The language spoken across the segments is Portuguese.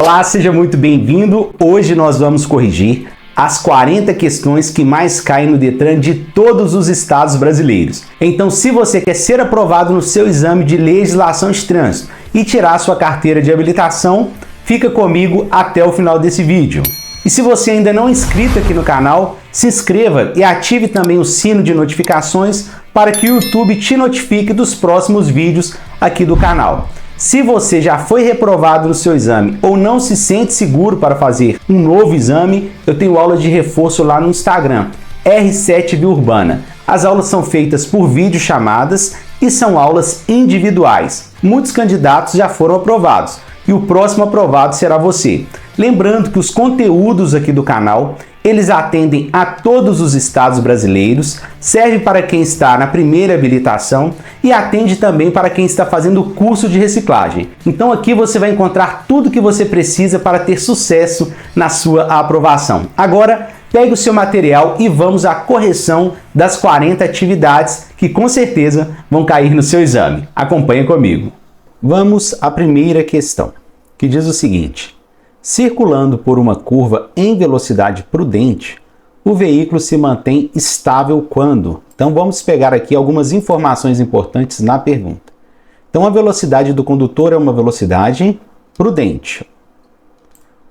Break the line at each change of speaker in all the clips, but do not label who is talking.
Olá, seja muito bem-vindo. Hoje nós vamos corrigir as 40 questões que mais caem no Detran de todos os estados brasileiros. Então, se você quer ser aprovado no seu exame de legislação de trânsito e tirar sua carteira de habilitação, fica comigo até o final desse vídeo. E se você ainda não é inscrito aqui no canal, se inscreva e ative também o sino de notificações para que o YouTube te notifique dos próximos vídeos aqui do canal. Se você já foi reprovado no seu exame ou não se sente seguro para fazer um novo exame, eu tenho aula de reforço lá no Instagram, R7 Via Urbana. As aulas são feitas por videochamadas e são aulas individuais. Muitos candidatos já foram aprovados e o próximo aprovado será você. Lembrando que os conteúdos aqui do canal, eles atendem a todos os estados brasileiros, serve para quem está na primeira habilitação e atende também para quem está fazendo o curso de reciclagem. Então aqui você vai encontrar tudo que você precisa para ter sucesso na sua aprovação. Agora, pegue o seu material e vamos à correção das 40 atividades que com certeza vão cair no seu exame. Acompanhe comigo. Vamos à primeira questão, que diz o seguinte: circulando por uma curva em velocidade prudente, o veículo se mantém estável quando? Então vamos pegar aqui algumas informações importantes na pergunta. Então a velocidade do condutor é uma velocidade prudente.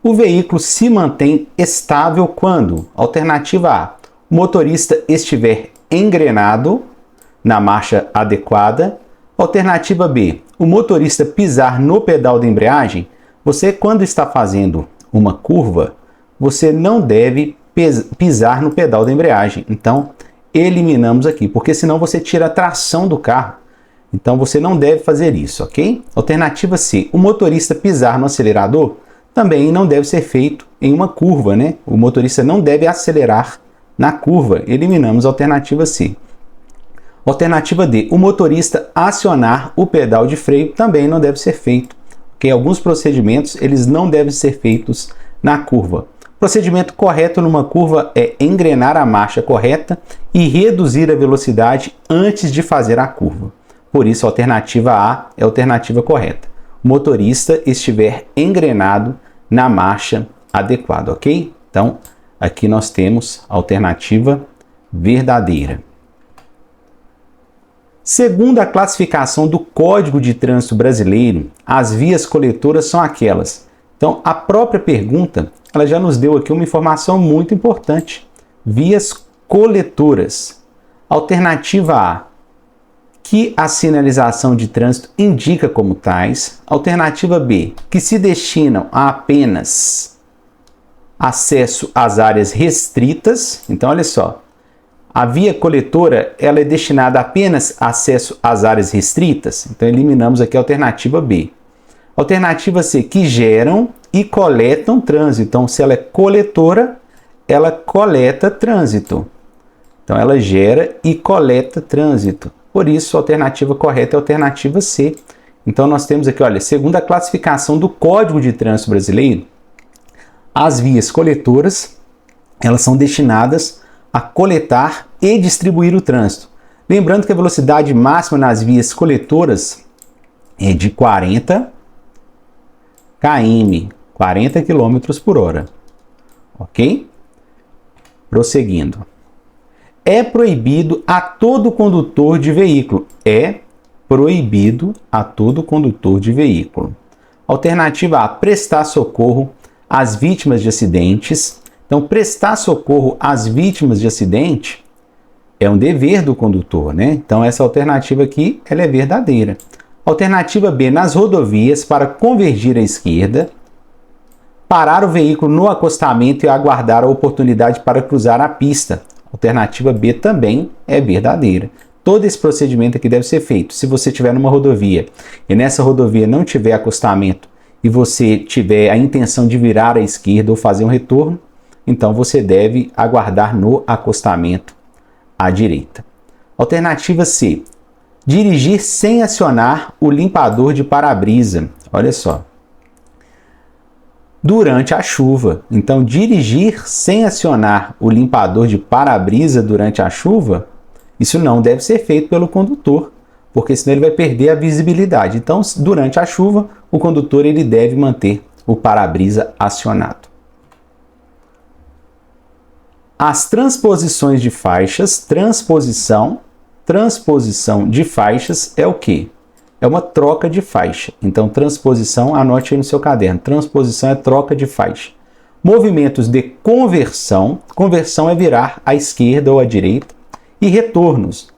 O veículo se mantém estável quando? Alternativa A: o motorista estiver engrenado na marcha adequada. Alternativa B: o motorista pisar no pedal da embreagem. Você, quando está fazendo uma curva, você não deve pisar no pedal da embreagem. Então, eliminamos aqui, porque senão você tira a tração do carro. Então, você não deve fazer isso, ok? Alternativa C: o motorista pisar no acelerador também não deve ser feito em uma curva, né? O motorista não deve acelerar na curva. Eliminamos a alternativa C. Alternativa D: o motorista acionar o pedal de freio também não deve ser feito. Que alguns procedimentos eles não devem ser feitos na curva. O procedimento correto numa curva é engrenar a marcha correta e reduzir a velocidade antes de fazer a curva. Por isso, a alternativa A é a alternativa correta. O motorista estiver engrenado na marcha adequada, ok? Então, aqui nós temos a alternativa verdadeira. Segundo a classificação do Código de Trânsito Brasileiro, as vias coletoras são aquelas. Então, a própria pergunta, ela já nos deu aqui uma informação muito importante. Vias coletoras. Alternativa A: que a sinalização de trânsito indica como tais. Alternativa B: que se destinam a apenas acesso às áreas restritas. Então, olha só. A via coletora, ela é destinada apenas a acesso às áreas restritas. Então, eliminamos aqui a alternativa B. Alternativa C: que geram e coletam trânsito. Então, se ela é coletora, ela coleta trânsito. Então, ela gera e coleta trânsito. Por isso, a alternativa correta é a alternativa C. Então, nós temos aqui, olha, segundo a classificação do Código de Trânsito Brasileiro, as vias coletoras, elas são destinadas a coletar e distribuir o trânsito. Lembrando que a velocidade máxima nas vias coletoras é de 40 km, 40 km por hora. Ok? Prosseguindo. É proibido a todo condutor de veículo. É proibido a todo condutor de veículo. Alternativa A: prestar socorro às vítimas de acidentes. Então, prestar socorro às vítimas de acidente é um dever do condutor, né? Então, essa alternativa aqui, ela é verdadeira. Alternativa B: nas rodovias, para convergir à esquerda, parar o veículo no acostamento e aguardar a oportunidade para cruzar a pista. Alternativa B também é verdadeira. Todo esse procedimento aqui deve ser feito. Se você estiver numa rodovia e nessa rodovia não tiver acostamento e você tiver a intenção de virar à esquerda ou fazer um retorno, então você deve aguardar no acostamento à direita. Alternativa C: dirigir sem acionar o limpador de para-brisa. Olha só. Durante a chuva. Então, dirigir sem acionar o limpador de para-brisa durante a chuva, isso não deve ser feito pelo condutor, porque senão ele vai perder a visibilidade. Então, durante a chuva, o condutor ele deve manter o para-brisa acionado. As transposições de faixas, transposição de faixas é o quê? É uma troca de faixa. Então, transposição, anote aí no seu caderno. Transposição é troca de faixa. Movimentos de conversão, conversão é virar à esquerda ou à direita, e retornos.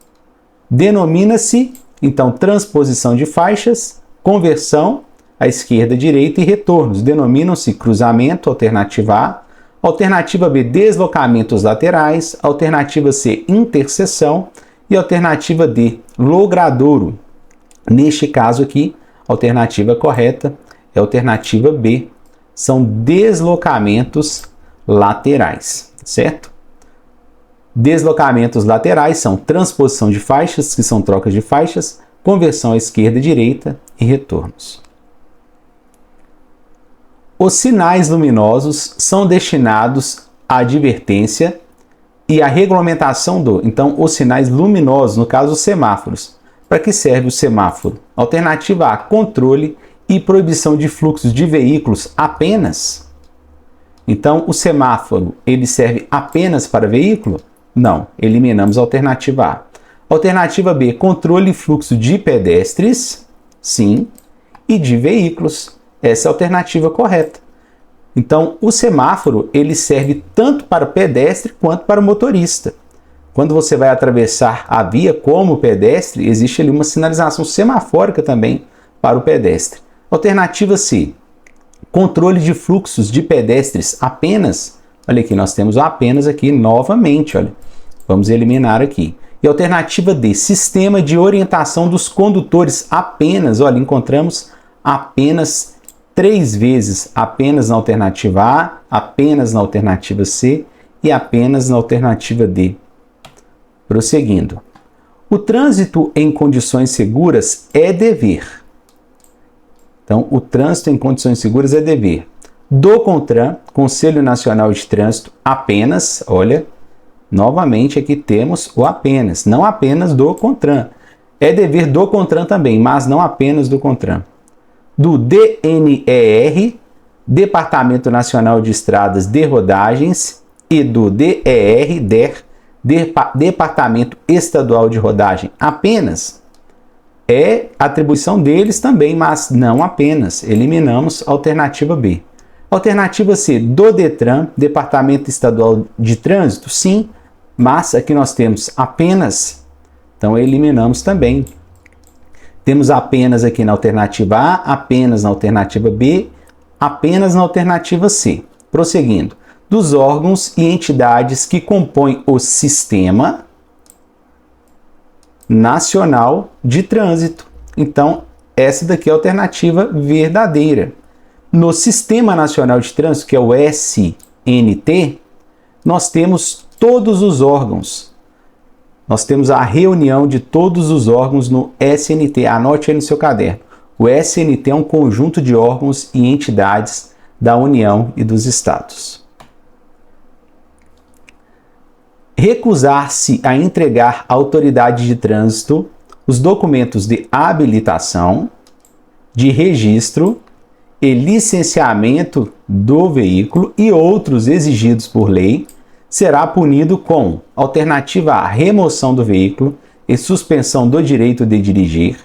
Denomina-se, então, transposição de faixas, conversão à esquerda, direita e retornos. Denominam-se cruzamento, alternativa A, alternativa B, deslocamentos laterais, alternativa C, interseção e alternativa D, logradouro. Neste caso aqui, a alternativa correta é a alternativa B, são deslocamentos laterais, certo? Deslocamentos laterais são transposição de faixas, que são trocas de faixas, conversão à esquerda e direita e retornos. Os sinais luminosos são destinados à advertência e à regulamentação do... Então, os sinais luminosos, no caso, os semáforos. Para que serve o semáforo? Alternativa A, controle e proibição de fluxos de veículos apenas. Então, o semáforo, ele serve apenas para veículo? Não, eliminamos a alternativa A. Alternativa B, controle e fluxo de pedestres, sim, e de veículos. Essa é a alternativa correta. Então, o semáforo, ele serve tanto para pedestre quanto para motorista. Quando você vai atravessar a via como pedestre, existe ali uma sinalização semafórica também para o pedestre. Alternativa C, controle de fluxos de pedestres apenas. Olha aqui, nós temos o apenas aqui novamente, olha. Vamos eliminar aqui. E alternativa D, sistema de orientação dos condutores apenas. Olha, encontramos apenas 3 vezes, apenas na alternativa A, apenas na alternativa C e apenas na alternativa D. Prosseguindo. O trânsito em condições seguras é dever. Então, o trânsito em condições seguras é dever. Do CONTRAN, Conselho Nacional de Trânsito, apenas, olha, novamente aqui temos o apenas, não apenas do CONTRAN. É dever do CONTRAN também, mas não apenas do CONTRAN. Do DNER, Departamento Nacional de Estradas de Rodagens, e do DER, Departamento Estadual de Rodagem, apenas. É atribuição deles também, mas não apenas. Eliminamos a alternativa B. Alternativa C, do DETRAN, Departamento Estadual de Trânsito, sim, mas aqui nós temos apenas, então eliminamos também. Temos apenas aqui na alternativa A, apenas na alternativa B, apenas na alternativa C. Prosseguindo. Dos órgãos e entidades que compõem o Sistema Nacional de Trânsito. Então, essa daqui é a alternativa verdadeira. No Sistema Nacional de Trânsito, que é o SNT, nós temos todos os órgãos. Nós temos a reunião de todos os órgãos no SNT. Anote aí no seu caderno. O SNT é um conjunto de órgãos e entidades da União e dos Estados. Recusar-se a entregar à autoridade de trânsito os documentos de habilitação, de registro e licenciamento do veículo e outros exigidos por lei, será punido com alternativa A, remoção do veículo e suspensão do direito de dirigir,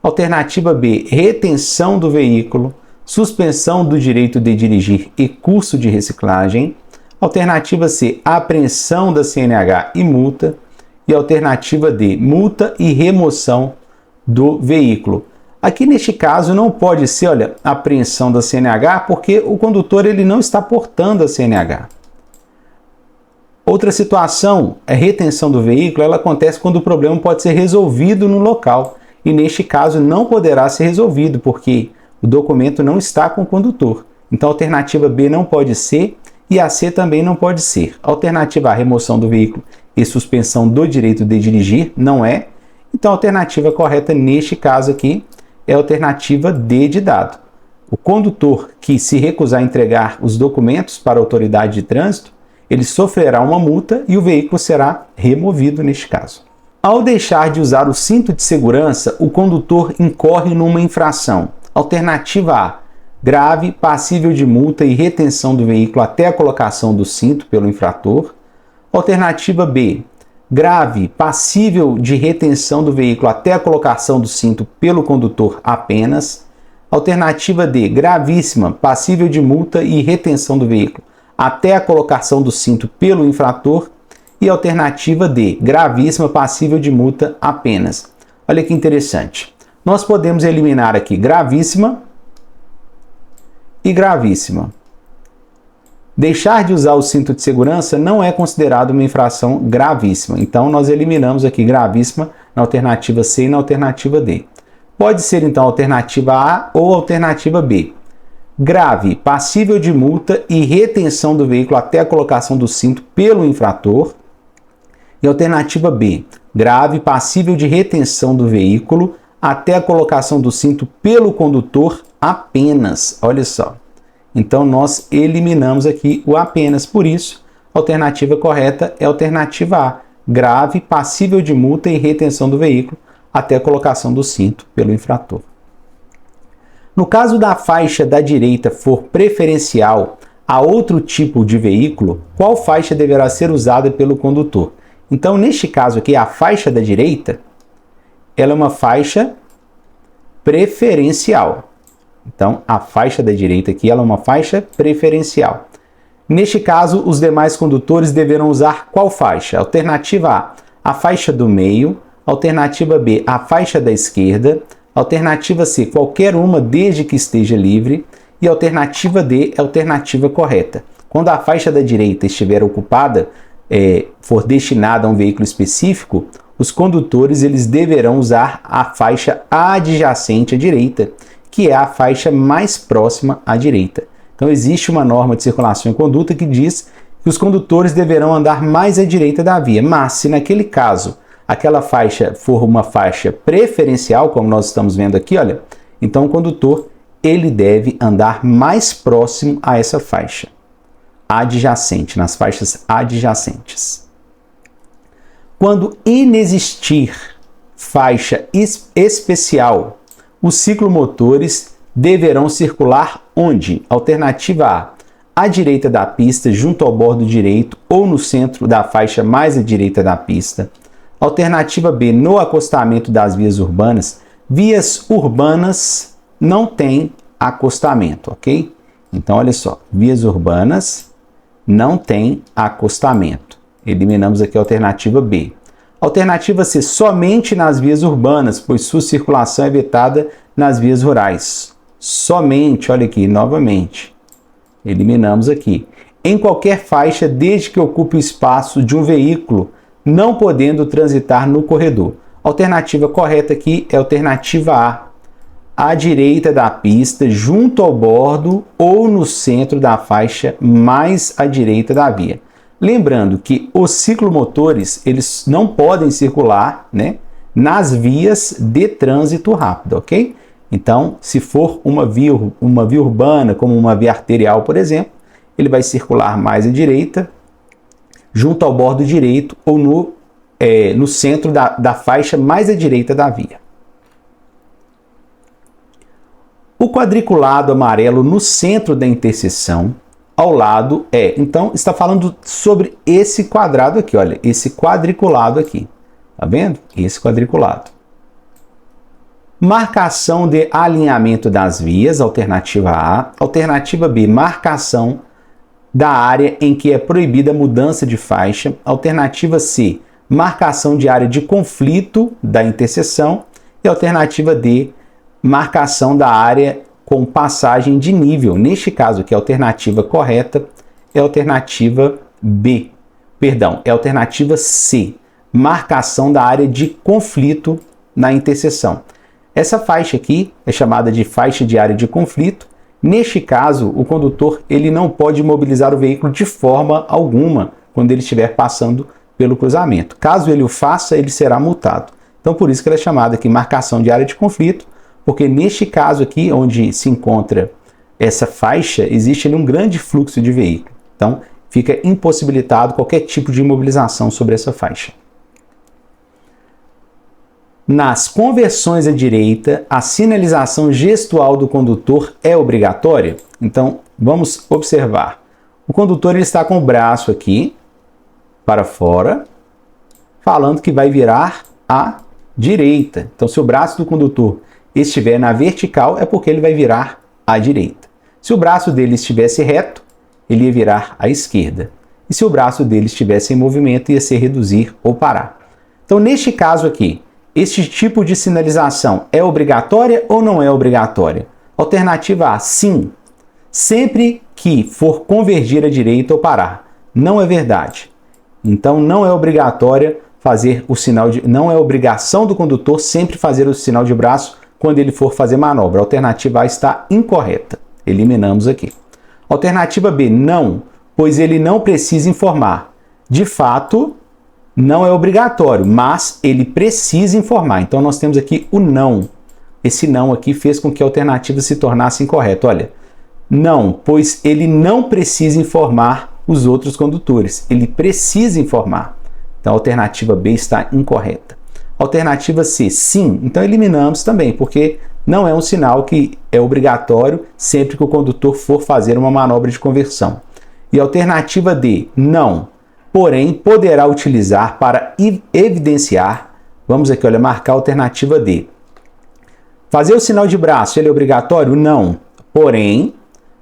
alternativa B, retenção do veículo, suspensão do direito de dirigir e curso de reciclagem, alternativa C, apreensão da CNH e multa, e alternativa D, multa e remoção do veículo. Aqui neste caso não pode ser, olha, apreensão da CNH, porque o condutor ele não está portando a CNH. Outra situação, a retenção do veículo, ela acontece quando o problema pode ser resolvido no local, e neste caso não poderá ser resolvido, porque o documento não está com o condutor. Então a alternativa B não pode ser, e a C também não pode ser. Alternativa A, remoção do veículo e suspensão do direito de dirigir, não é. Então a alternativa correta neste caso aqui é a alternativa D de dado. O condutor que se recusar a entregar os documentos para a autoridade de trânsito, ele sofrerá uma multa e o veículo será removido neste caso. Ao deixar de usar o cinto de segurança, o condutor incorre numa infração. Alternativa A, grave, passível de multa e retenção do veículo até a colocação do cinto pelo infrator. Alternativa B, grave, passível de retenção do veículo até a colocação do cinto pelo condutor apenas. Alternativa D, gravíssima, passível de multa e retenção do veículo até a colocação do cinto pelo infrator. E alternativa D, gravíssima, passível de multa apenas. Olha que interessante. Nós podemos eliminar aqui gravíssima e gravíssima. Deixar de usar o cinto de segurança não é considerado uma infração gravíssima. Então, nós eliminamos aqui gravíssima na alternativa C e na alternativa D. Pode ser, então, alternativa A ou alternativa B. Grave, passível de multa e retenção do veículo até a colocação do cinto pelo infrator. E alternativa B, grave, passível de retenção do veículo até a colocação do cinto pelo condutor apenas. Olha só. Então, nós eliminamos aqui o apenas. Por isso, a alternativa correta é a alternativa A, grave, passível de multa e retenção do veículo até a colocação do cinto pelo infrator. No caso da faixa da direita for preferencial a outro tipo de veículo, qual faixa deverá ser usada pelo condutor? Então, neste caso aqui, a faixa da direita, ela é uma faixa preferencial. Então, a faixa da direita aqui, ela é uma faixa preferencial. Neste caso, os demais condutores deverão usar qual faixa? Alternativa A, a faixa do meio. Alternativa B, a faixa da esquerda. Alternativa C, qualquer uma desde que esteja livre. E alternativa D é a alternativa correta. Quando a faixa da direita estiver ocupada, for destinada a um veículo específico, os condutores eles deverão usar a faixa adjacente à direita, que é a faixa mais próxima à direita. Então, existe uma norma de circulação e conduta que diz que os condutores deverão andar mais à direita da via, mas se naquele caso aquela faixa for uma faixa preferencial, como nós estamos vendo aqui, olha, então o condutor ele deve andar mais próximo a essa faixa adjacente, nas faixas adjacentes. Quando inexistir faixa especial, os ciclomotores deverão circular onde? Alternativa A, à direita da pista, junto ao bordo direito ou no centro da faixa mais à direita da pista. Alternativa B, no acostamento das vias urbanas. Vias urbanas não têm acostamento, ok? Então, olha só, vias urbanas não têm acostamento. Eliminamos aqui a alternativa B. Alternativa C, somente nas vias urbanas, pois sua circulação é vetada nas vias rurais. Somente, olha aqui, novamente. Eliminamos aqui. Em qualquer faixa, desde que ocupe o espaço de um veículo, não podendo transitar no corredor. Alternativa correta aqui é a alternativa A, à direita da pista, junto ao bordo ou no centro da faixa mais à direita da via. Lembrando que os ciclomotores eles não podem circular, né, nas vias de trânsito rápido, ok? Então, se for uma via urbana, como uma via arterial, por exemplo, ele vai circular mais à direita, junto ao bordo direito ou no centro da faixa mais à direita da via. O quadriculado amarelo no centro da interseção, ao lado então, está falando sobre esse quadrado aqui, olha, esse quadriculado aqui. Tá vendo? Esse quadriculado. Marcação de alinhamento das vias, alternativa A. Alternativa B, marcação da área em que é proibida a mudança de faixa. Alternativa C, marcação de área de conflito da interseção. E alternativa D, marcação da área com passagem de nível. Neste caso aqui, a alternativa correta é a alternativa B. Perdão, é a alternativa C, marcação da área de conflito na interseção. Essa faixa aqui é chamada de faixa de área de conflito. Neste caso, o condutor ele não pode mobilizar o veículo de forma alguma quando ele estiver passando pelo cruzamento. Caso ele o faça, ele será multado. Então, por isso que ela é chamada aqui marcação de área de conflito, porque neste caso aqui, onde se encontra essa faixa, existe ali um grande fluxo de veículo. Então, fica impossibilitado qualquer tipo de mobilização sobre essa faixa. Nas conversões à direita, a sinalização gestual do condutor é obrigatória? Então, vamos observar. O condutor ele está com o braço aqui para fora, falando que vai virar à direita. Então, se o braço do condutor estiver na vertical, é porque ele vai virar à direita. Se o braço dele estivesse reto, ele ia virar à esquerda. E se o braço dele estivesse em movimento, ia ser reduzir ou parar. Então, neste caso aqui, este tipo de sinalização é obrigatória ou não é obrigatória? Alternativa A, sim. Sempre que for convergir à direita ou parar. Não é verdade. Então, não é obrigatória fazer o sinal de... Não é obrigação do condutor sempre fazer o sinal de braço quando ele for fazer manobra. A alternativa A está incorreta. Eliminamos aqui. Alternativa B, não, pois ele não precisa informar. De fato, não é obrigatório, mas ele precisa informar. Então, nós temos aqui o não. Esse não aqui fez com que a alternativa se tornasse incorreta. Olha, não, pois ele não precisa informar os outros condutores. Ele precisa informar. Então, a alternativa B está incorreta. Alternativa C, sim. Então, eliminamos também, porque não é um sinal que é obrigatório sempre que o condutor for fazer uma manobra de conversão. E a alternativa D, não. Porém, poderá utilizar para evidenciar, vamos aqui, olha, marcar a alternativa D. Fazer o sinal de braço, ele é obrigatório? Não. Porém,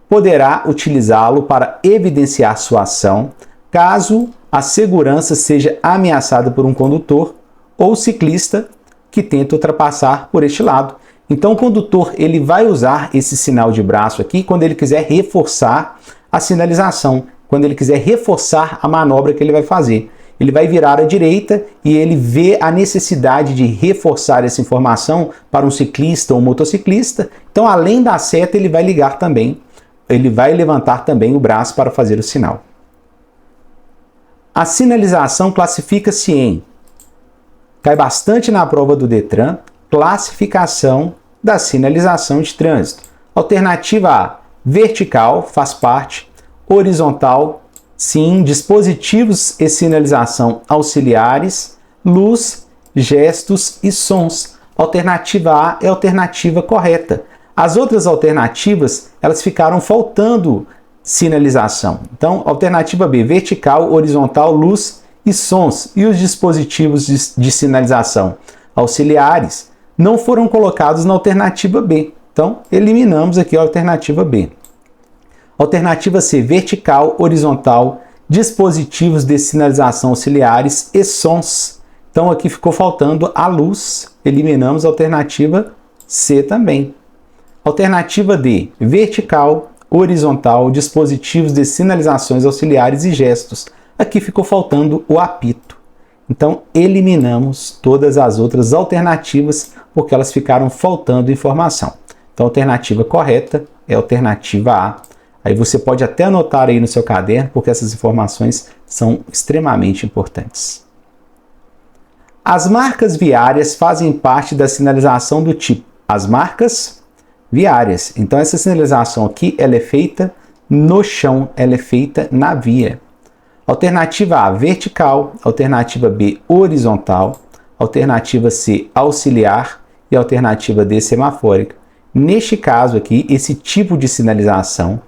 poderá utilizá-lo para evidenciar sua ação, caso a segurança seja ameaçada por um condutor ou ciclista que tenta ultrapassar por este lado. Então, o condutor ele vai usar esse sinal de braço aqui quando ele quiser reforçar a sinalização, quando ele quiser reforçar a manobra que ele vai fazer. Ele vai virar à direita e ele vê a necessidade de reforçar essa informação para um ciclista ou um motociclista. Então, além da seta, ele vai ligar também, ele vai levantar também o braço para fazer o sinal. A sinalização classifica-se em, cai bastante na prova do Detran, classificação da sinalização de trânsito. Alternativa A, vertical, faz parte. Horizontal, sim. Dispositivos e sinalização auxiliares, luz, gestos e sons. Alternativa A é a alternativa correta. As outras alternativas, elas ficaram faltando sinalização. Então, alternativa B, vertical, horizontal, luz e sons. E os dispositivos de sinalização auxiliares não foram colocados na alternativa B. Então, eliminamos aqui a alternativa B. Alternativa C, vertical, horizontal, dispositivos de sinalização auxiliares e sons. Então, aqui ficou faltando a luz. Eliminamos a alternativa C também. Alternativa D, vertical, horizontal, dispositivos de sinalizações auxiliares e gestos. Aqui ficou faltando o apito. Então, eliminamos todas as outras alternativas porque elas ficaram faltando informação. Então, a alternativa correta é a alternativa A. Aí você pode até anotar aí no seu caderno, porque essas informações são extremamente importantes. As marcas viárias fazem parte da sinalização do tipo. As marcas viárias. Então, essa sinalização aqui, ela é feita no chão, ela é feita na via. Alternativa A, vertical. Alternativa B, horizontal. Alternativa C, auxiliar. E alternativa D, semafórica. Neste caso aqui, esse tipo de sinalização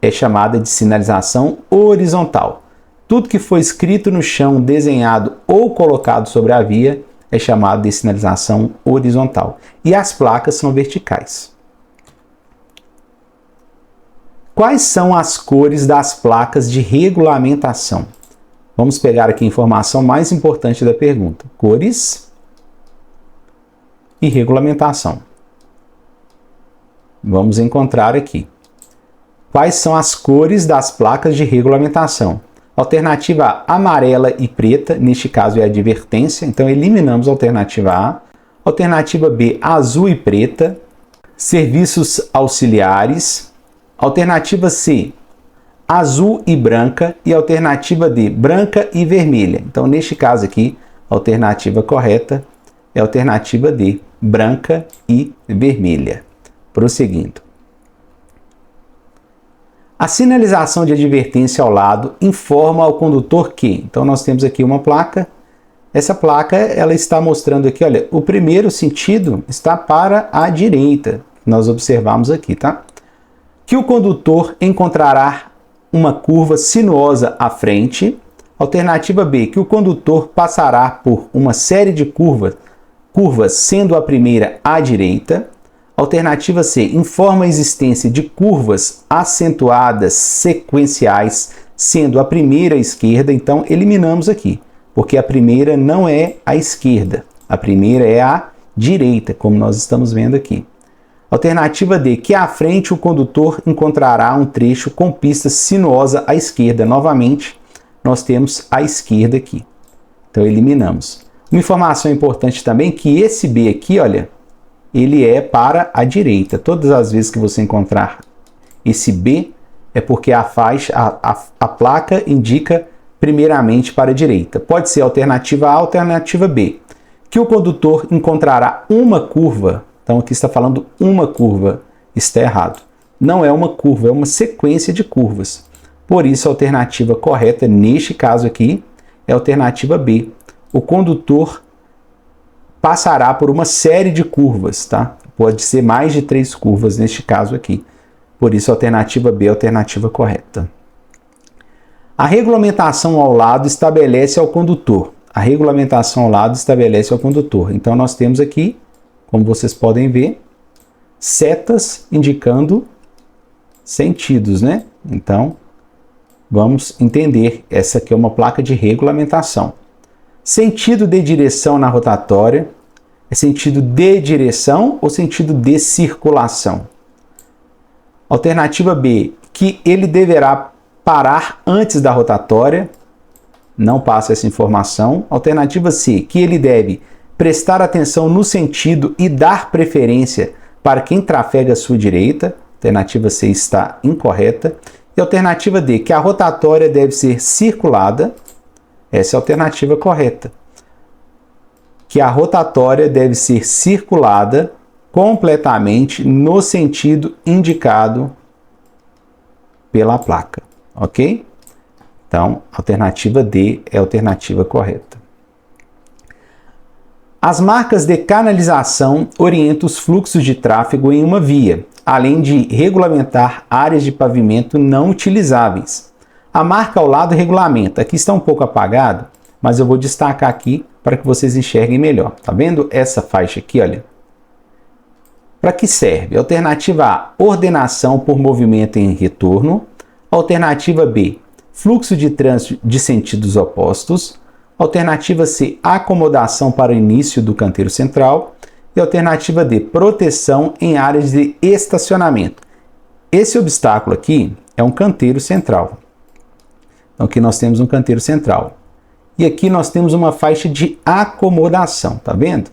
é chamada de sinalização horizontal. Tudo que foi escrito no chão, desenhado ou colocado sobre a via é chamado de sinalização horizontal. E as placas são verticais. Quais são as cores das placas de regulamentação? Vamos pegar aqui a informação mais importante da pergunta. Cores e regulamentação. Vamos encontrar aqui. Quais são as cores das placas de regulamentação? Alternativa A, amarela e preta, neste caso é a advertência, então eliminamos a alternativa A. Alternativa B, azul e preta, serviços auxiliares. Alternativa C, azul e branca. E alternativa D, branca e vermelha. Então, neste caso aqui, a alternativa correta é a alternativa D, branca e vermelha. Prosseguindo. A sinalização de advertência ao lado informa ao condutor que, então nós temos aqui uma placa essa placa ela está mostrando aqui, olha, o primeiro sentido está para a direita. Nós observamos aqui, tá? Que o condutor encontrará uma curva sinuosa à frente. Alternativa B, que o condutor passará por uma série de curvas, sendo a primeira à direita. Alternativa C, informa a existência de curvas acentuadas sequenciais, sendo a primeira à esquerda. Então, eliminamos aqui, porque a primeira não é a esquerda, a primeira é a direita, como nós estamos vendo aqui. Alternativa D, que à frente o condutor encontrará um trecho com pista sinuosa à esquerda. Novamente, nós temos a esquerda aqui. Então, eliminamos. Uma informação importante também que esse B aqui, olha, ele é para a direita. Todas as vezes que você encontrar esse B, é porque a placa indica primeiramente para a direita. Pode ser a alternativa A, alternativa B. Que o condutor encontrará uma curva. Então, aqui está falando uma curva. Está errado. Não é uma curva, é uma sequência de curvas. Por isso, a alternativa correta, neste caso aqui, é a alternativa B. O condutor passará por uma série de curvas, tá? Pode ser mais de 3 curvas neste caso aqui. Por isso, a alternativa B é a alternativa correta. A regulamentação ao lado estabelece ao condutor. A regulamentação ao lado estabelece ao condutor. Então, nós temos aqui, como vocês podem ver, setas indicando sentidos, né? Então, vamos entender. Essa aqui é uma placa de regulamentação. Sentido de direção na rotatória. É sentido de direção ou sentido de circulação? Alternativa B, que ele deverá parar antes da rotatória. Não passa essa informação. Alternativa C, que ele deve prestar atenção no sentido e dar preferência para quem trafega à sua direita. Alternativa C está incorreta. E alternativa D, que a rotatória deve ser circulada. Essa é a alternativa correta. Que a rotatória deve ser circulada completamente no sentido indicado pela placa, ok? Então, a alternativa D é a alternativa correta. As marcas de canalização orientam os fluxos de tráfego em uma via, além de regulamentar áreas de pavimento não utilizáveis. A marca ao lado regulamenta. Aqui está um pouco apagado, mas eu vou destacar aqui para que vocês enxerguem melhor. Tá vendo essa faixa aqui, olha? Para que serve? Alternativa A, ordenação por movimento em retorno. Alternativa B, fluxo de trânsito de sentidos opostos. Alternativa C, acomodação para o início do canteiro central. E alternativa D, proteção em áreas de estacionamento. Esse obstáculo aqui é um canteiro central. Então, aqui nós temos um canteiro central. E aqui nós temos uma faixa de acomodação, tá vendo?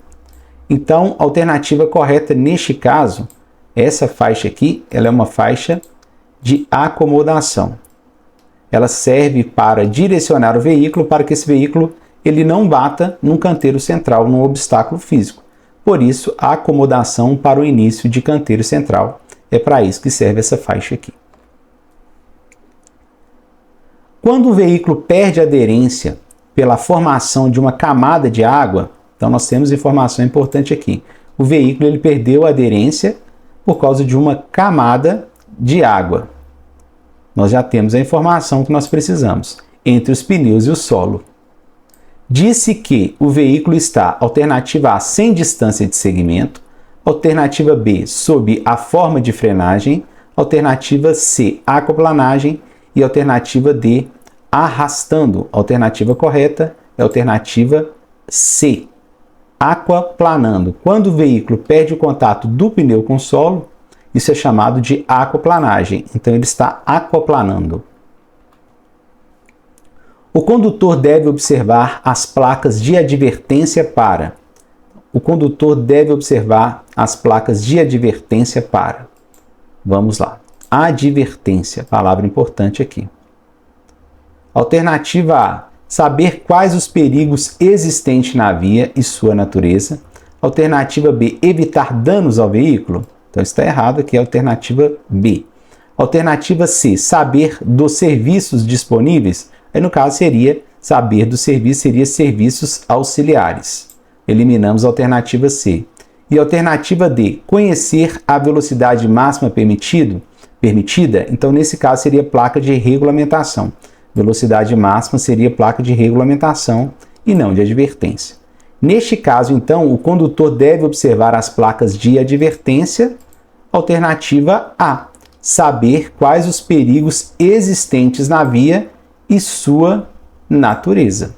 Então, a alternativa correta neste caso, essa faixa aqui, ela é uma faixa de acomodação. Ela serve para direcionar o veículo para que esse veículo ele não bata num canteiro central, num obstáculo físico. Por isso, a acomodação para o início de canteiro central. É para isso que serve essa faixa aqui. Quando o veículo perde aderência pela formação de uma camada de água, então nós temos informação importante aqui. O veículo ele perdeu a aderência por causa de uma camada de água. Nós já temos a informação que nós precisamos entre os pneus e o solo. Disse que o veículo está, alternativa A, sem distância de segmento, alternativa B, sob a forma de frenagem, alternativa C, aquaplanagem e alternativa D, arrastando. A alternativa correta é a alternativa C, aquaplanando. Quando o veículo perde o contato do pneu com o solo, isso é chamado de aquaplanagem. Então, ele está aquaplanando. O condutor deve observar as placas de advertência para. O condutor deve observar as placas de advertência para. Vamos lá. Advertência, palavra importante aqui. Alternativa A, saber quais os perigos existentes na via e sua natureza. Alternativa B, evitar danos ao veículo. Então está errado aqui, a alternativa B. Alternativa C, saber dos serviços disponíveis. Aí no caso seria Saber do serviço seria serviços auxiliares. Eliminamos a alternativa C. E a alternativa D, conhecer a velocidade máxima permitida, então nesse caso seria placa de regulamentação. Velocidade máxima seria placa de regulamentação e não de advertência. Neste caso, então, o condutor deve observar as placas de advertência. Alternativa A, saber quais os perigos existentes na via e sua natureza.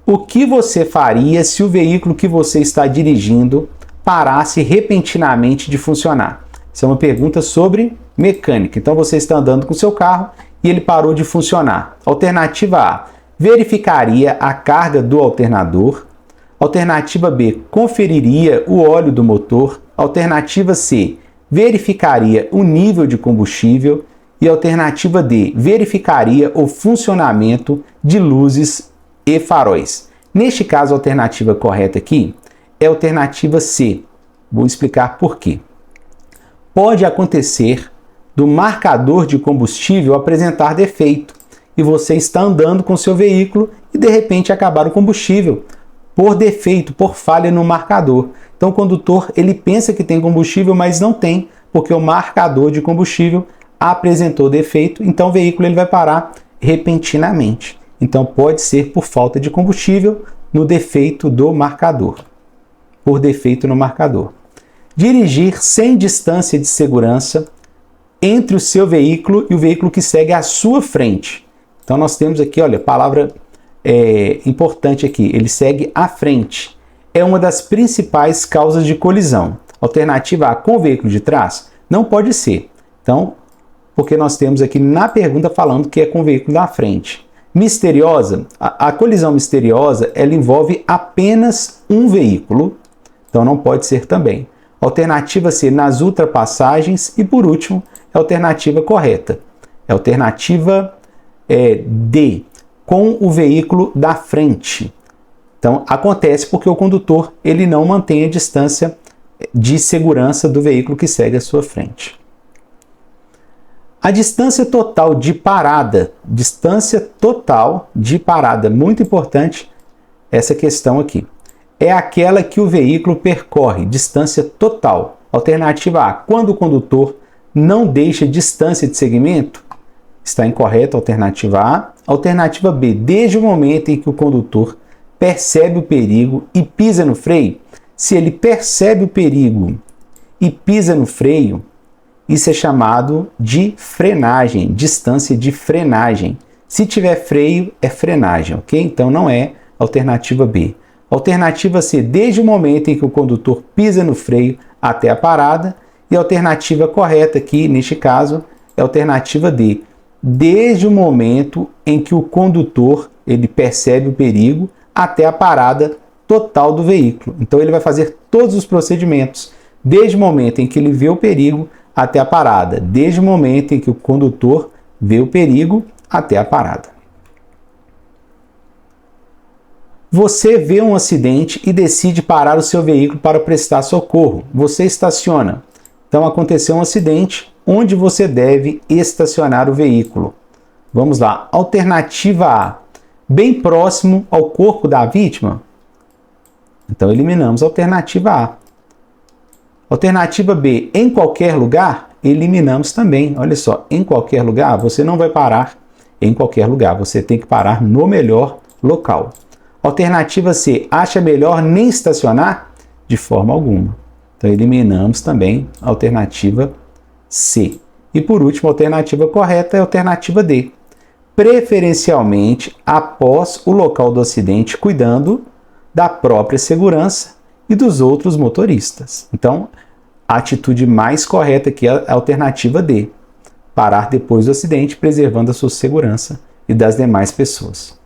O que você faria se o veículo que você está dirigindo parasse repentinamente de funcionar? Essa é uma pergunta sobre mecânica. Então você está andando com o seu carro e ele parou de funcionar. Alternativa A, verificaria a carga do alternador. Alternativa B, conferiria o óleo do motor. Alternativa C, verificaria o nível de combustível. E alternativa D, verificaria o funcionamento de luzes e faróis. Neste caso, a alternativa correta aqui é a alternativa C. Vou explicar por quê. Pode acontecer do marcador de combustível apresentar defeito e você está andando com seu veículo e de repente acabar o combustível por defeito, por falha no marcador. Então o condutor ele pensa que tem combustível, mas não tem, porque o marcador de combustível apresentou defeito, então o veículo ele vai parar repentinamente. Então pode ser por falta de combustível no defeito do marcador. Por defeito no marcador. Dirigir sem distância de segurança entre o seu veículo e o veículo que segue à sua frente. Então nós temos aqui, olha, palavra importante aqui, ele segue à frente. É uma das principais causas de colisão. Alternativa A, com o veículo de trás? Não pode ser. Então, porque nós temos aqui na pergunta falando que é com o veículo da frente. Misteriosa, a colisão misteriosa, ela envolve apenas um veículo, então não pode ser também. Alternativa C, nas ultrapassagens. E por último, a alternativa correta. É a alternativa D, com o veículo da frente. Então, acontece porque o condutor ele não mantém a distância de segurança do veículo que segue à sua frente. A distância total de parada, muito importante essa questão aqui, é aquela que o veículo percorre, distância total. Alternativa A, quando o condutor não deixa distância de segmento, está incorreta a alternativa A. Alternativa B, desde o momento em que o condutor percebe o perigo e pisa no freio. Se ele percebe o perigo e pisa no freio, isso é chamado de frenagem, distância de frenagem. Se tiver freio, é frenagem, ok? Então não é alternativa B. Alternativa C, desde o momento em que o condutor pisa no freio até a parada. E a alternativa correta aqui, neste caso, é a alternativa D. Desde o momento em que o condutor ele percebe o perigo até a parada total do veículo. Então ele vai fazer todos os procedimentos, desde o momento em que ele vê o perigo até a parada, desde o momento em que o condutor vê o perigo até a parada. Você vê um acidente e decide parar o seu veículo para prestar socorro. Você estaciona. Então aconteceu um acidente, onde você deve estacionar o veículo? Vamos lá. Alternativa A, bem próximo ao corpo da vítima. Então eliminamos a alternativa A. Alternativa B, em qualquer lugar? Eliminamos também. Olha só, em qualquer lugar, você não vai parar em qualquer lugar. Você tem que parar no melhor local. Alternativa C, acha melhor nem estacionar? De forma alguma. Então eliminamos também a alternativa C. E por último, a alternativa correta é a alternativa D. Preferencialmente após o local do acidente, cuidando da própria segurança e dos outros motoristas. Então, a atitude mais correta aqui é a alternativa D. Parar depois do acidente, preservando a sua segurança e das demais pessoas.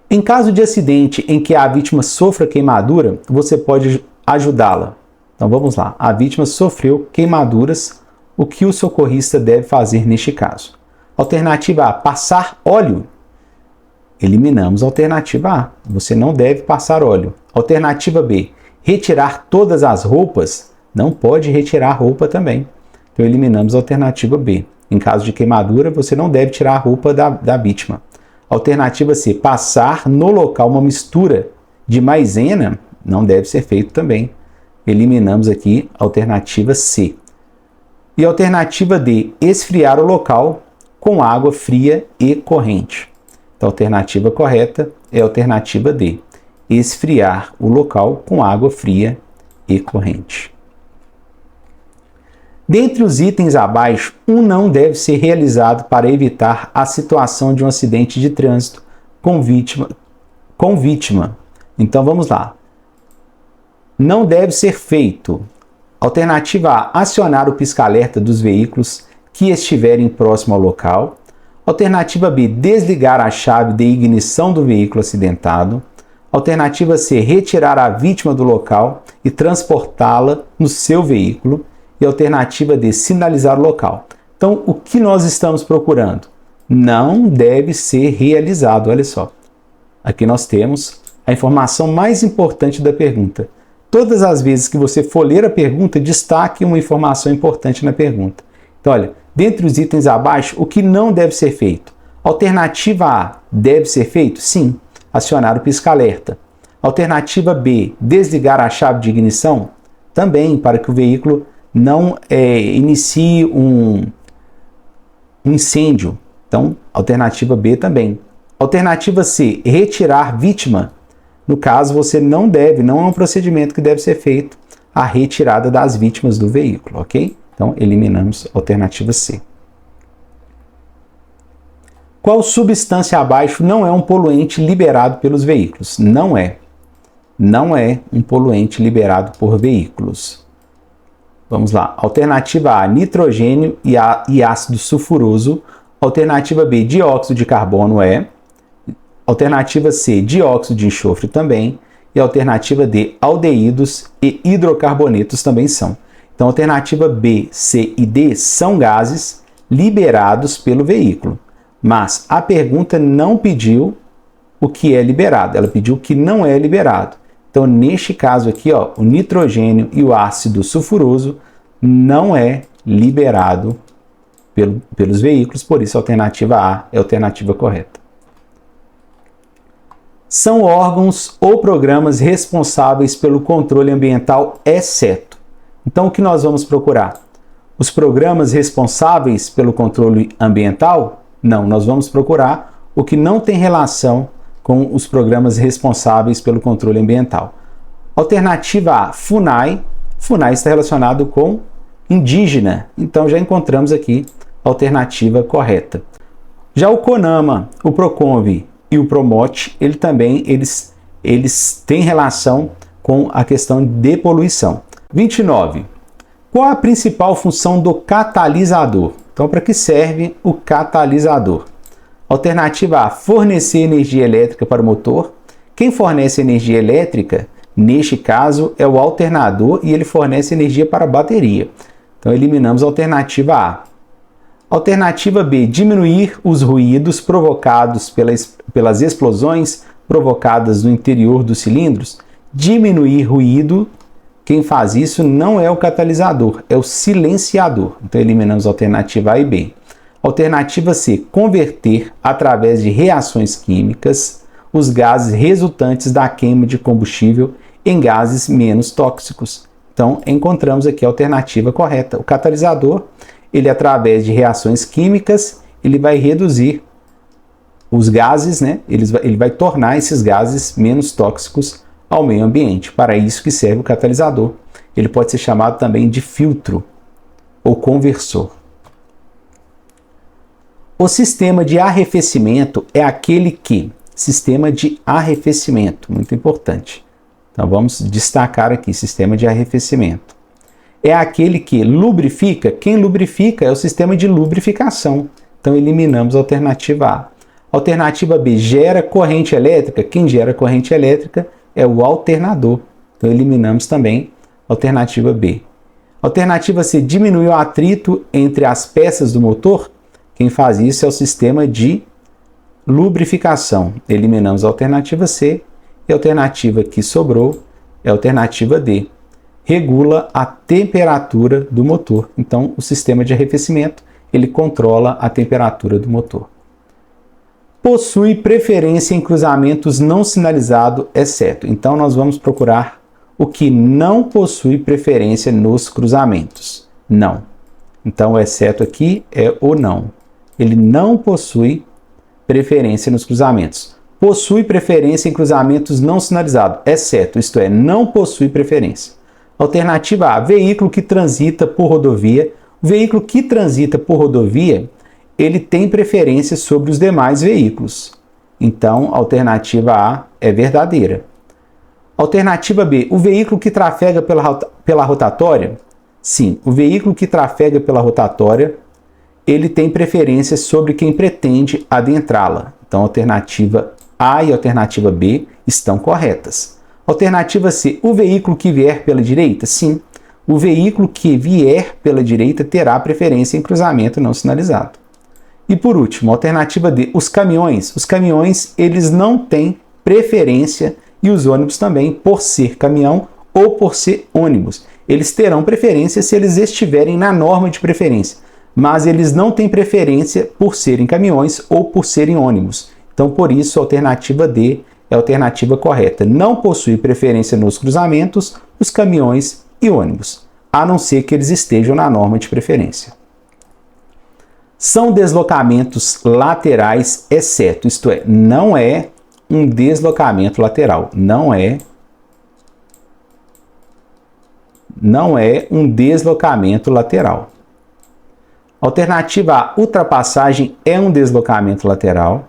Em caso de acidente em que a vítima sofra queimadura, você pode ajudá-la. Então vamos lá. A vítima sofreu queimaduras. O que o socorrista deve fazer neste caso? Alternativa A, passar óleo. Eliminamos a alternativa A. Você não deve passar óleo. Alternativa B, retirar todas as roupas. Não pode retirar roupa também. Então eliminamos a alternativa B. Em caso de queimadura, você não deve tirar a roupa da vítima. Alternativa C, passar no local uma mistura de maisena, não deve ser feito também. Eliminamos aqui a alternativa C. E a alternativa D, esfriar o local com água fria e corrente. Então, a alternativa correta é a alternativa D, esfriar o local com água fria e corrente. Dentre os itens abaixo, um não deve ser realizado para evitar a situação de um acidente de trânsito com vítima. Então, vamos lá. Não deve ser feito. Alternativa A, acionar o pisca-alerta dos veículos que estiverem próximo ao local. Alternativa B, desligar a chave de ignição do veículo acidentado. Alternativa C, retirar a vítima do local e transportá-la no seu veículo. E alternativa D, sinalizar o local. Então, o que nós estamos procurando? Não deve ser realizado, olha só. Aqui nós temos a informação mais importante da pergunta. Todas as vezes que você for ler a pergunta, destaque uma informação importante na pergunta. Então, olha, dentre os itens abaixo, o que não deve ser feito? Alternativa A, deve ser feito? Sim, acionar o pisca-alerta. Alternativa B, desligar a chave de ignição? Também, para que o veículo não inicie um incêndio. Então, alternativa B também. Alternativa C, retirar vítima. No caso, você não é um procedimento que deve ser feito a retirada das vítimas do veículo, ok? Então, eliminamos a alternativa C. Qual substância abaixo não é um poluente liberado pelos veículos? Não é. Não é um poluente liberado por veículos. Vamos lá. Alternativa A, nitrogênio e ácido sulfuroso. Alternativa B, dióxido de carbono é. Alternativa C, dióxido de enxofre também. E alternativa D, aldeídos e hidrocarbonetos também são. Então, alternativa B, C e D são gases liberados pelo veículo. Mas a pergunta não pediu o que é liberado, ela pediu o que não é liberado. Então, neste caso aqui, ó, o nitrogênio e o ácido sulfuroso não é liberado pelos veículos, por isso a alternativa A é a alternativa correta. São órgãos ou programas responsáveis pelo controle ambiental, exceto. Então, o que nós vamos procurar? Os programas responsáveis pelo controle ambiental? Não, nós vamos procurar o que não tem relação com os programas responsáveis pelo controle ambiental. Alternativa A, FUNAI. FUNAI está relacionado com indígena, então já encontramos aqui a alternativa correta. Já o CONAMA, o PROCONVE e o PROMOTE, eles têm relação com a questão de poluição. 29. Qual a principal função do catalisador? Então, para que serve o catalisador? Alternativa A, fornecer energia elétrica para o motor. Quem fornece energia elétrica, neste caso, é o alternador e ele fornece energia para a bateria. Então, eliminamos a alternativa A. Alternativa B, diminuir os ruídos provocados pelas explosões provocadas no interior dos cilindros. Diminuir ruído, quem faz isso não é o catalisador, é o silenciador. Então, eliminamos a alternativa A e B. Alternativa C, converter, através de reações químicas, os gases resultantes da queima de combustível em gases menos tóxicos. Então, encontramos aqui a alternativa correta. O catalisador, ele através de reações químicas, ele vai reduzir os gases, né? Ele vai tornar esses gases menos tóxicos ao meio ambiente. Para isso que serve o catalisador. Ele pode ser chamado também de filtro ou conversor. O sistema de arrefecimento é aquele que... Sistema de arrefecimento, muito importante. Então vamos destacar aqui, sistema de arrefecimento. É aquele que lubrifica. Quem lubrifica é o sistema de lubrificação. Então eliminamos a alternativa A. Alternativa B, gera corrente elétrica. Quem gera corrente elétrica é o alternador. Então eliminamos também a alternativa B. Alternativa C, diminui o atrito entre as peças do motor. Quem faz isso é o sistema de lubrificação. Eliminamos a alternativa C e a alternativa que sobrou é a alternativa D. Regula a temperatura do motor. Então, o sistema de arrefecimento, ele controla a temperatura do motor. possui preferência em cruzamentos não sinalizados, exceto. Então, nós vamos procurar o que não possui preferência nos cruzamentos. Não. Então, o exceto aqui é o não. Ele não possui preferência nos cruzamentos. Possui preferência em cruzamentos não sinalizados, exceto, isto é, não possui preferência. Alternativa A, veículo que transita por rodovia. O veículo que transita por rodovia, ele tem preferência sobre os demais veículos. Então, a alternativa A é verdadeira. Alternativa B, o veículo que trafega pela rotatória. Sim, o veículo que trafega pela rotatória, ele tem preferência sobre quem pretende adentrá-la. Então, a alternativa A e a alternativa B estão corretas. Alternativa C, o veículo que vier pela direita? Sim, o veículo que vier pela direita terá preferência em cruzamento não sinalizado. E por último, alternativa D, os caminhões. Os caminhões, eles não têm preferência, e os ônibus também, por ser caminhão ou por ser ônibus. Eles terão preferência se eles estiverem na norma de preferência, mas eles não têm preferência por serem caminhões ou por serem ônibus. Então, por isso, a alternativa D é a alternativa correta. Não possui preferência nos cruzamentos, os caminhões e ônibus, a não ser que eles estejam na norma de preferência. São deslocamentos laterais, exceto, isto é, não é um deslocamento lateral, não é um deslocamento lateral. Alternativa A, ultrapassagem é um deslocamento lateral.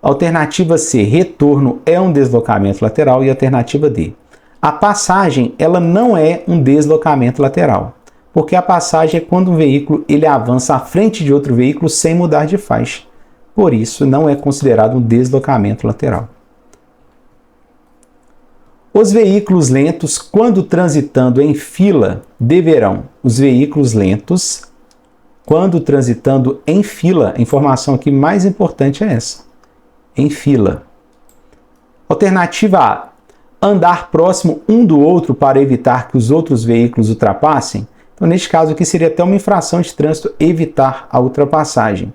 Alternativa C, retorno é um deslocamento lateral. E alternativa D, a passagem ela não é um deslocamento lateral, porque a passagem é quando um veículo ele avança à frente de outro veículo sem mudar de faixa. Por isso, não é considerado um deslocamento lateral. Os veículos lentos, quando transitando em fila, deverão. Os veículos lentos, quando transitando em fila, a informação aqui mais importante é essa. Em fila. Alternativa A, andar próximo um do outro para evitar que os outros veículos ultrapassem. Então, neste caso aqui, seria até uma infração de trânsito evitar a ultrapassagem.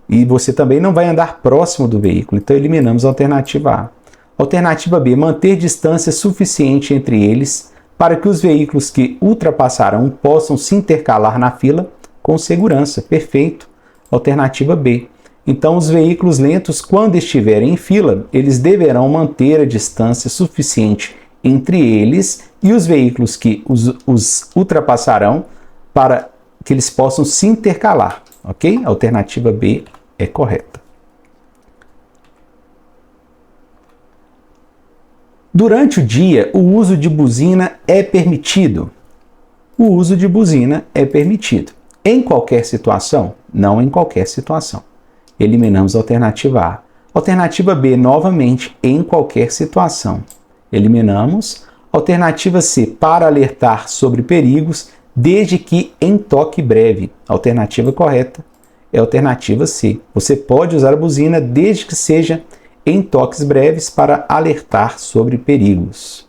E você também não vai andar próximo do veículo, então eliminamos a alternativa A. Alternativa B, manter distância suficiente entre eles para que os veículos que ultrapassarão possam se intercalar na fila com segurança. Perfeito. Alternativa B. Então, os veículos lentos, quando estiverem em fila, eles deverão manter a distância suficiente entre eles e os veículos que os ultrapassarão para que eles possam se intercalar. Ok? A alternativa B é correta. Durante o dia, o uso de buzina é permitido. O uso de buzina é permitido. Em qualquer situação? Não em qualquer situação. Eliminamos a alternativa A. Alternativa B, novamente, em qualquer situação. Eliminamos. Alternativa C, para alertar sobre perigos, desde que em toque breve. A alternativa correta é a alternativa C. Você pode usar a buzina desde que seja em toques breves para alertar sobre perigos.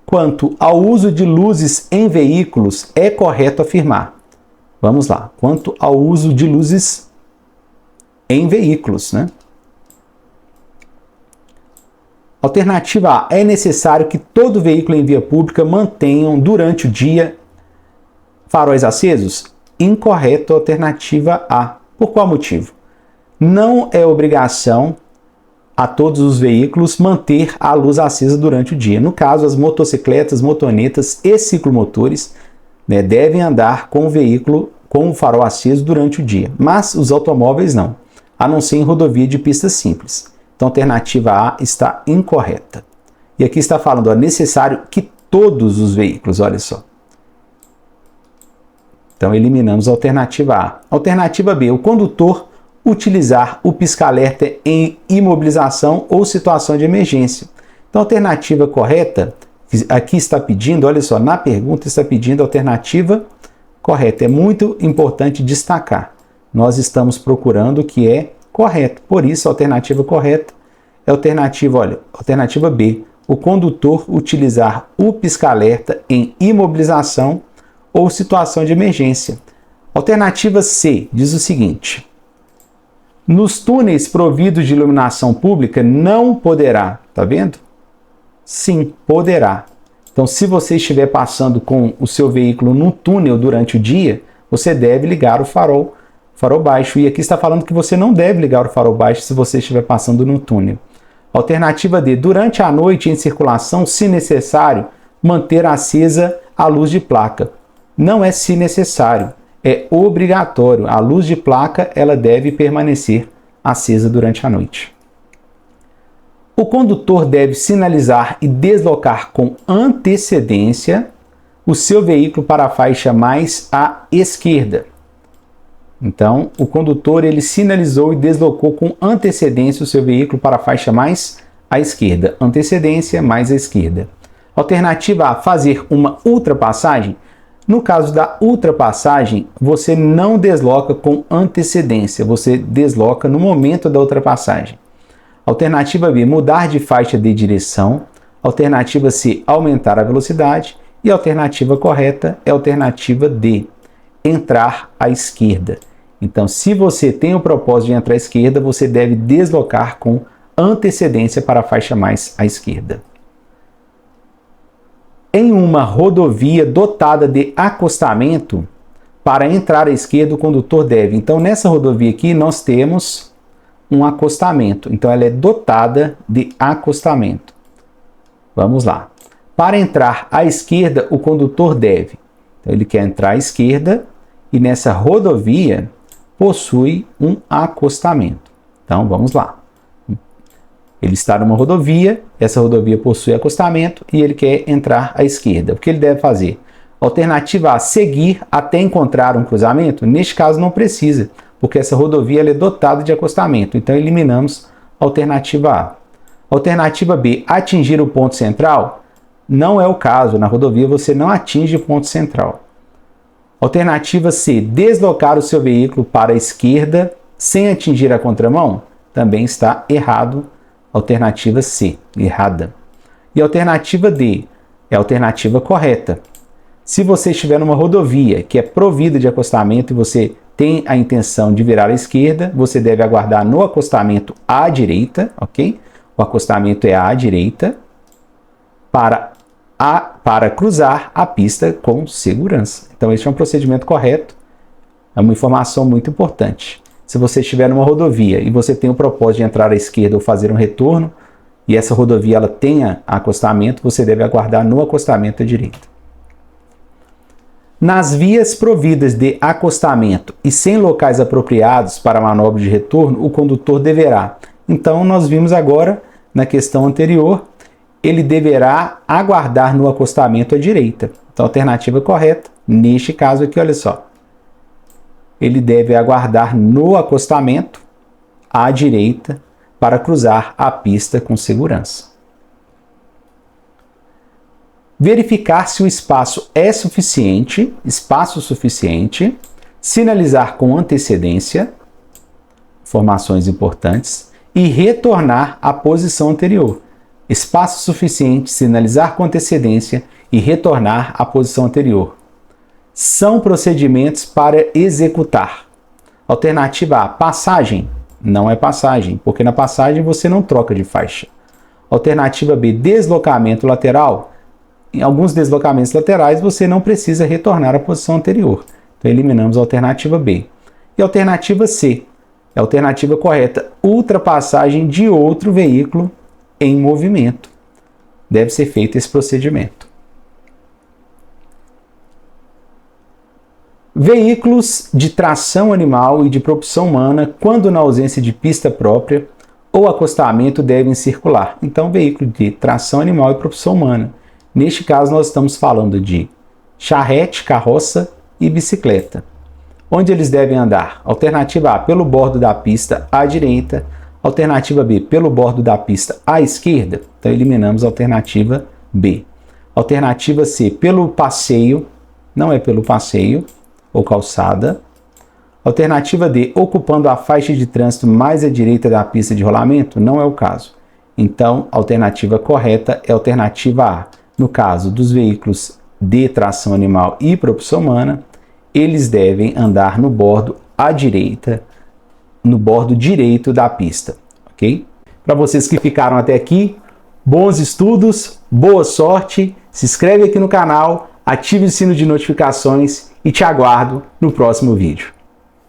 Quanto ao uso de luzes em veículos, é correto afirmar. Vamos lá. Quanto ao uso de luzes em veículos, né? Alternativa A, é necessário que todo veículo em via pública mantenham durante o dia faróis acesos? Incorreto, alternativa A. Por qual motivo? Não é obrigação a todos os veículos manter a luz acesa durante o dia. No caso, as motocicletas, motonetas e ciclomotores, né, devem andar com o veículo com o farol aceso durante o dia, mas os automóveis não, a não ser em rodovia de pista simples. Então, a alternativa A está incorreta. E aqui está falando, é necessário que todos os veículos, olha só. Então, eliminamos a alternativa A. Alternativa B, o condutor utilizar o pisca-alerta em imobilização ou situação de emergência. Então, a alternativa correta, aqui está pedindo, olha só, na pergunta está pedindo a alternativa correta. É muito importante destacar. Nós estamos procurando o que é correto. Por isso, a alternativa correta é a alternativa, olha, alternativa B. O condutor utilizar o pisca-alerta em imobilização ou situação de emergência. Alternativa C diz o seguinte: Nos túneis providos de iluminação pública não poderá, tá vendo? Sim, poderá. Então, se você estiver passando com o seu veículo num túnel durante o dia, você deve ligar o farol baixo. E aqui está falando que você não deve ligar o farol baixo se você estiver passando no túnel. Alternativa D. Durante a noite em circulação, se necessário, manter acesa a luz de placa. Não é se necessário, é obrigatório. A luz de placa ela deve permanecer acesa durante a noite. O condutor deve sinalizar e deslocar com antecedência o seu veículo para a faixa mais à esquerda. Então, o condutor ele sinalizou e deslocou com antecedência o seu veículo para a faixa mais à esquerda. Antecedência mais à esquerda. Alternativa A, fazer uma ultrapassagem. No caso da ultrapassagem, você não desloca com antecedência, você desloca no momento da ultrapassagem. Alternativa B, mudar de faixa de direção. Alternativa C, aumentar a velocidade. E a alternativa correta é a alternativa D, entrar à esquerda. Então, se você tem o propósito de entrar à esquerda, você deve deslocar com antecedência para a faixa mais à esquerda. Em uma rodovia dotada de acostamento, para entrar à esquerda, o condutor deve. Então, nessa rodovia aqui, nós temos um acostamento. Então, ela é dotada de acostamento. Vamos lá. Para entrar à esquerda, o condutor deve. Então, ele quer entrar à esquerda e nessa rodovia possui um acostamento. Então, vamos lá. Ele está numa rodovia, essa rodovia possui acostamento e ele quer entrar à esquerda. O que ele deve fazer? Alternativa A, seguir até encontrar um cruzamento? Neste caso não precisa, porque essa rodovia ela é dotada de acostamento. Então eliminamos a alternativa A. Alternativa B, atingir o ponto central? Não é o caso, na rodovia você não atinge o ponto central. Alternativa C, deslocar o seu veículo para a esquerda sem atingir a contramão? Também está errado. Alternativa C, errada. E a alternativa D é a alternativa correta. Se você estiver numa rodovia que é provida de acostamento e você tem a intenção de virar à esquerda, você deve aguardar no acostamento à direita, ok? O acostamento é à direita para cruzar a pista com segurança. Então, esse é um procedimento correto, é uma informação muito importante. Se você estiver numa rodovia e você tem o propósito de entrar à esquerda ou fazer um retorno, e essa rodovia ela tenha acostamento, você deve aguardar no acostamento à direita. Nas vias providas de acostamento e sem locais apropriados para a manobra de retorno, o condutor deverá. Então, nós vimos agora, na questão anterior, ele deverá aguardar no acostamento à direita. Então, a alternativa correta, neste caso aqui, olha só. Ele deve aguardar no acostamento à direita para cruzar a pista com segurança. Verificar se o espaço é suficiente, sinalizar com antecedência, informações importantes, e retornar à posição anterior. Espaço suficiente, sinalizar com antecedência e retornar à posição anterior. São procedimentos para executar. Alternativa A, passagem. Não é passagem, porque na passagem você não troca de faixa. Alternativa B, deslocamento lateral. Em alguns deslocamentos laterais você não precisa retornar à posição anterior. Então eliminamos a alternativa B. E a alternativa C, é a alternativa correta, ultrapassagem de outro veículo em movimento. Deve ser feito esse procedimento. Veículos de tração animal e de propulsão humana, quando na ausência de pista própria ou acostamento, devem circular. Então, veículo de tração animal e propulsão humana. Neste caso, nós estamos falando de charrete, carroça e bicicleta. Onde eles devem andar? Alternativa A, pelo bordo da pista à direita. Alternativa B, pelo bordo da pista à esquerda. Então, eliminamos a alternativa B. Alternativa C, pelo passeio. Não é pelo passeio ou calçada. Alternativa D, ocupando a faixa de trânsito mais à direita da pista de rolamento. Não é o caso. Então, a alternativa correta é a alternativa A. No caso dos veículos de tração animal e propulsão humana, eles devem andar no bordo à direita no bordo direito da pista, ok? Para vocês que ficaram até aqui, bons estudos, boa sorte, se inscreve aqui no canal, ative o sino de notificações e te aguardo no próximo vídeo.